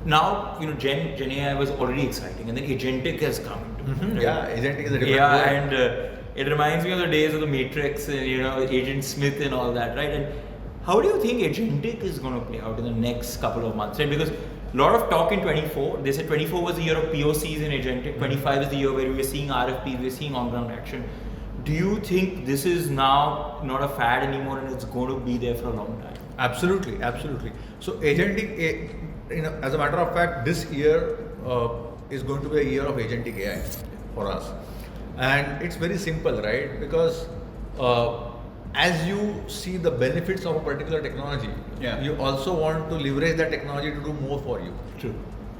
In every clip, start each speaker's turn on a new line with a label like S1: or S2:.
S1: now, Gen AI was already exciting, and then agentic has come into it. Right?
S2: Yeah, agentic is a different
S1: Yeah,
S2: word.
S1: and it reminds me of the days of the Matrix and Agent Smith and all that, right? And how do you think agentic is going to play out in the next couple of months? Right? Because a lot of talk in 24. They said 24 was the year of POCs in agentic. 25 is the year where we were seeing RFPs, we were seeing on-ground action. Do you think this is now not a fad anymore, and it's going to be there for a long time?
S2: Absolutely. So agentic, as a matter of fact, this year is going to be a year of agentic AI for us, and it's very simple, right? Because as you see the benefits of a particular technology, you also want to leverage that technology to do more for you.
S1: True.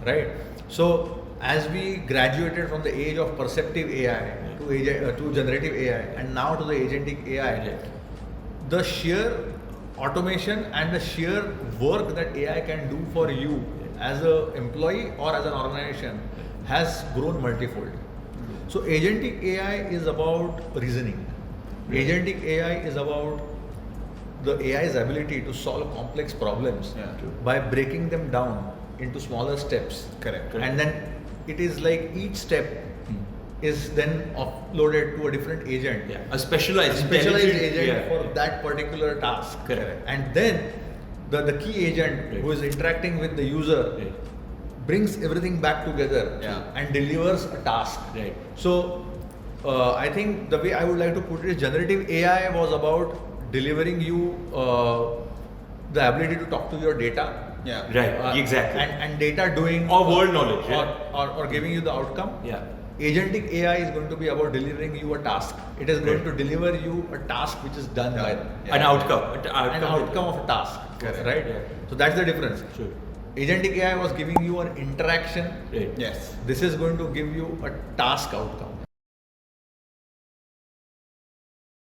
S2: Right? So as we graduated from the age of perceptive AI to generative AI and now to the agentic AI, the sheer automation and the sheer work that AI can do for you as an employee or as an organization has grown multifold. So agentic AI is about reasoning. Agentic AI is about the AI's ability to solve complex problems by breaking them down into smaller steps.
S1: Correct.
S2: And then it is like each step is then offloaded to a different agent.
S1: Yeah. A specialized
S2: agent for that particular task.
S1: Correct.
S2: And then the key agent who is interacting with the user brings everything back together and delivers a task.
S1: Right.
S2: So I think the way I would like to put it is generative AI was about delivering you the ability to talk to your data.
S1: Yeah. Right. Exactly.
S2: And data doing
S1: or world knowledge.
S2: Or giving you the outcome.
S1: Yeah.
S2: Agentic AI is going to be about delivering you a task. It is going to deliver you a task which is done by
S1: an outcome.
S2: An outcome of a task. Right?
S1: Yeah.
S2: So that's the difference.
S1: Sure.
S2: Agentic AI was giving you an interaction.
S1: Right.
S2: Yes. This is going to give you a task outcome.